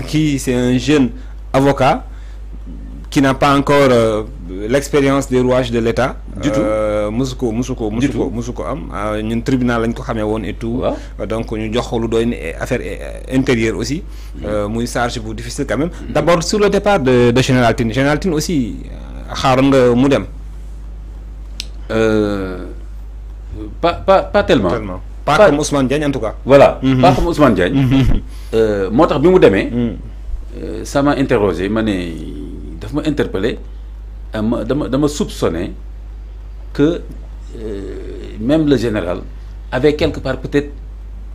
qui c'est un jeune avocat qui n'a pas encore l'expérience des rouages de l'État. Du tout. musuko am ñun tribunal lañ ko xamé won et tout. Donc ñu jox lu doy affaire intérieure aussi. muy charge bu difficile quand même. D'abord sur le départ de Général Tine. Général Tine aussi xaaroon nga mu dem. Pas tellement. Pas comme Ousmane Diagne en tout cas. Voilà, pas comme Ousmane Diagne. Moi tax bi mu démé ça m'a interrogé, daf ma interpellé, dama soupçonné que même le général avait quelque part peut-être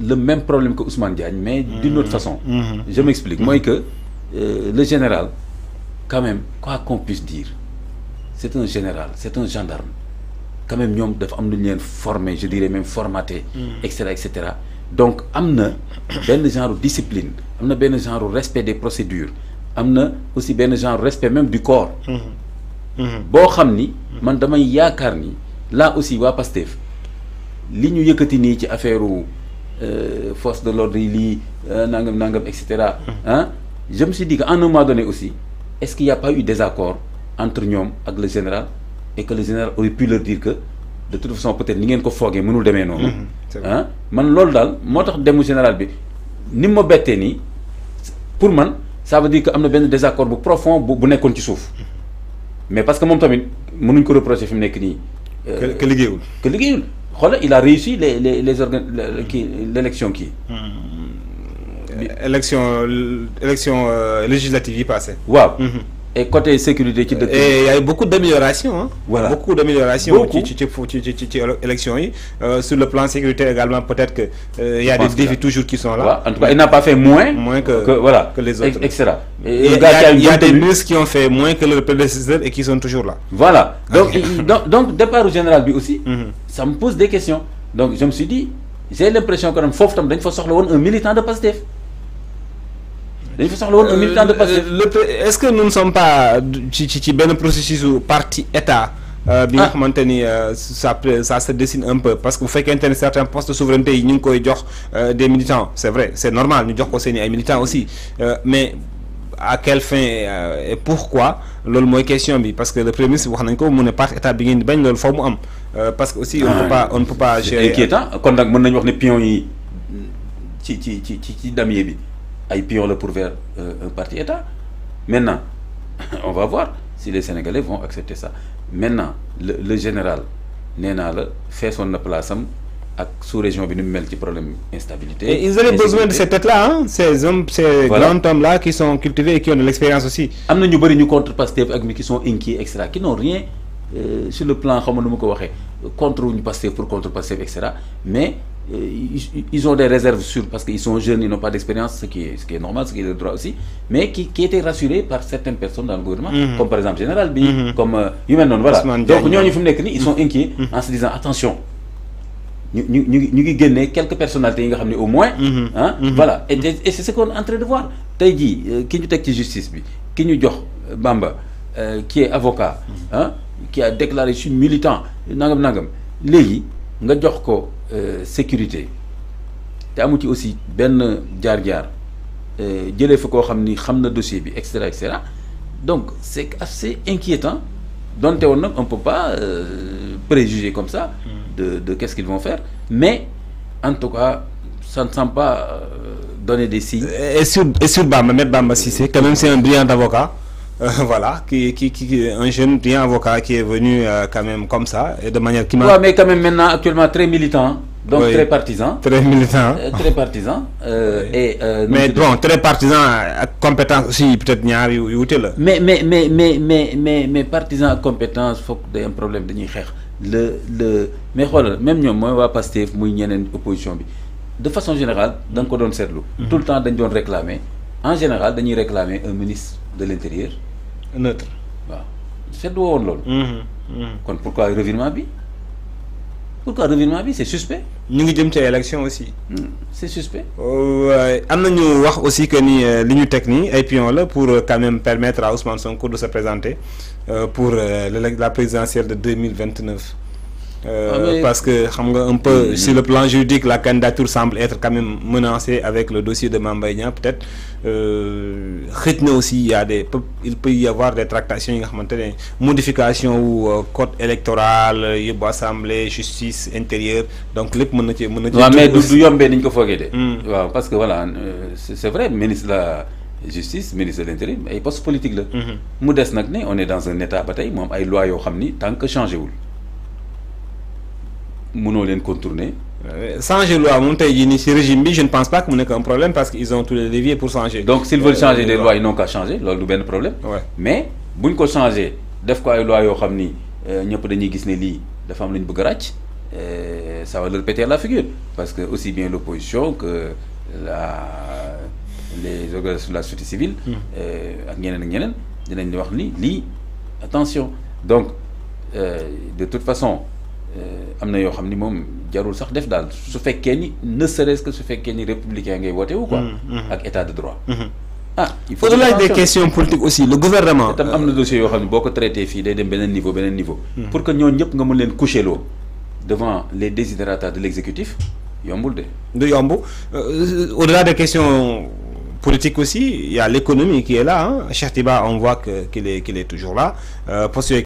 le même problème que Ousmane Diagne, mais d'une autre façon. Je m'explique. Moi que le général, quand même, quoi qu'on puisse dire, c'est un général, c'est un gendarme. Quand même, ñom dafa am lu ñu formé, je dirais même formaté, etc., etc. Donc amna ben genre discipline, amna ben genre respect des procédures, amna aussi ben genre respect même du corps. Bo xamni man damay yaakaar ni là aussi wa Pastef li ñu yëkëti ni ci affaire force de l'ordre li nangam etc. Hein, je me suis dit qu'à un moment donné aussi, est-ce qu'il n'y a pas eu désaccord entre ñom ak le général et que le général aurait pu leur dire que de toute façon peut-être ni ngeen ko foogee mënul demee noonu. Hein, man loolu daal moo tax demu général bi ni ma bettee nii pour man ça veut dire que am na benn désaccord bu profond bu nekkoon ci suuf mais parce que moom tamit mënuñ ko reprocher fi mu nekk nii. que liggéeyul. que liggéeyul xoolal il a réussi l'élection kii. élection législative yi passée. waaw. Et côté sécurité, et il y a eu beaucoup d'améliorations. Hein? Voilà. Beaucoup d'améliorations élection. Sur le plan sécurité également, peut-être que il y a des défis toujours qui sont là. En tout cas, il n'a pas fait moins que les autres. Etc. Il y a des ministres qui ont fait moins que le prédécesseur et qui sont toujours là. Voilà. Donc départ au général aussi, ça me pose des questions. Donc je me suis dit, j'ai l'impression que il faut sortir un militant de Pastef. Est-ce que nous ne sommes pas dans un processus où parti État ça se dessine un peu parce que vous faites qu'un certain poste de souveraineté nous des militants, c'est vrai, c'est normal, nous avons des militants aussi, mais à quelle fin et pourquoi lolu moy question bi parce que le premier ministre wax nañ ko mu ne part état bi ngeen bañ lolu fo mu am parce que aussi on ne peut pas gérer. Inquiétant kon nak mën nañ wax né pion yi ci damier bi ay pion le pour vers un parti État. Maintenant, on va voir si les Sénégalais vont accepter ça. Maintenant, le général Néna fait son place à sous-région bi mel ci problème instabilité. Et ils avaient besoin de cette tête-là, hein? Ces hommes, ces grands hommes-là qui sont cultivés et qui ont de l'expérience aussi. Amna ñu bari ñu contre Pastef ak qui sont inquiets etc. qui n'ont rien sur le plan contre ñu Pastef pour contre Pastef etc. Mais ils ont des réserves sur parce qu'ils sont jeunes, ils n'ont pas d'expérience, ce qui est normal, ce qui est le droit aussi, mais qui étaient rassurés par certaines personnes dans le gouvernement, comme par exemple Général B, comme Humanon, voilà. Donc ils sont inquiets en se disant attention, nous gagnons quelques personnalités au moins, hein, voilà. Et c'est ce qu'on est en train de voir. T'as dit, qui nous texte justice, qui nous dit Bamba, qui est avocat, hein, qui a déclaré je suis militant, nangam, légui, nga jox ko sécurité te amu ci aussi ben jaar-jaar jëlee fa koo xam ni xam na dossier bi etc. Donc c'est assez inquiétant donc on ne peut pas préjuger comme ça de qu'est-ce qu'ils vont faire, mais en tout cas ça ne semble pas donner des signes. Et sur Bamba, M. Bamba Cissé, quand même c'est un brillant avocat. Voilà, qui un jeune brillant avocat qui est venu quand même comme ça et de manière qui m'a. Ouais, mais quand même maintenant actuellement très militant, donc oui, très partisan. Très militant. Très partisan. Et mais bon, très partisan, compétence aussi peut-être ñaar yu wuté la. Mais partisan compétence faut que day un problème dañuy xex. Mais xoolal même ñom moy wa Pastef muy ñeneen opposition bi. De façon générale, dañ ko doon sétlu. Tout le temps dañ doon réclamer. En général dañuy réclamer un ministre de l'Intérieur neutre. Waaw seetlu woon loolu. Kon pourquoi revirement bi? Pourquoi revirement bi? C'est suspect. ñu ngi jëm ci élection aussi. C'est suspect. Am na ñu wax aussi que ni li ñu teg nii ay pion la pour quand même permettre à Ousmane Sonko de se présenter pour la présidentielle de 2029. Parce que un peu sur le plan juridique, la candidature semble être quand même menacée avec le dossier de Mame Mbaye Niang. Peut-être aussi il peut y avoir des tractations, modifications ou code électoral, assemblée, justice intérieure. Donc les mais du yombé niñ ko fogué dé. Parce que voilà, c'est vrai, ministre de la justice, ministre de l'intérieur, ay poste politique là. Mu dess nak né on est dans un état batay mom ay loi yo xamni tant que changé wul. Mënoo leen contourner. Changer loi moom tey jii nii ci régime bi je ne pense pas que mu nekk un problème parce qu'ils ont tous les leviers pour changer. Donc s'ils veulent changer des lois ils n'ont qu'à changer loolu du benn problème. Mais buñ ko changer def ko ay lois yoo xam ni ñëpp dañuy gis ne lii dafa am lu ñu bëgg a ràcc ça va leur péter à la figure parce que aussi bien l'opposition que les organisations de la société civile. ak ñeneen dinañ wax ni lii attention donc de toute façon. Amna yo xamni mom jarul sax def dal su fekkee ni ne serait-ce que su fekkee ni républicain ngay voté ou quoi ak état de droit il faut au-delà des questions politiques aussi le gouvernement tam amna dossier yo xamni boko traité fi day dem benen niveau pour que ñoo ñep nga mën leen coucher lo devant les desiderata de l'exécutif yombul de yomb au-delà des questions politiques aussi il y a l'économie qui est là Cheikh Tiba on voit qu'il est toujours là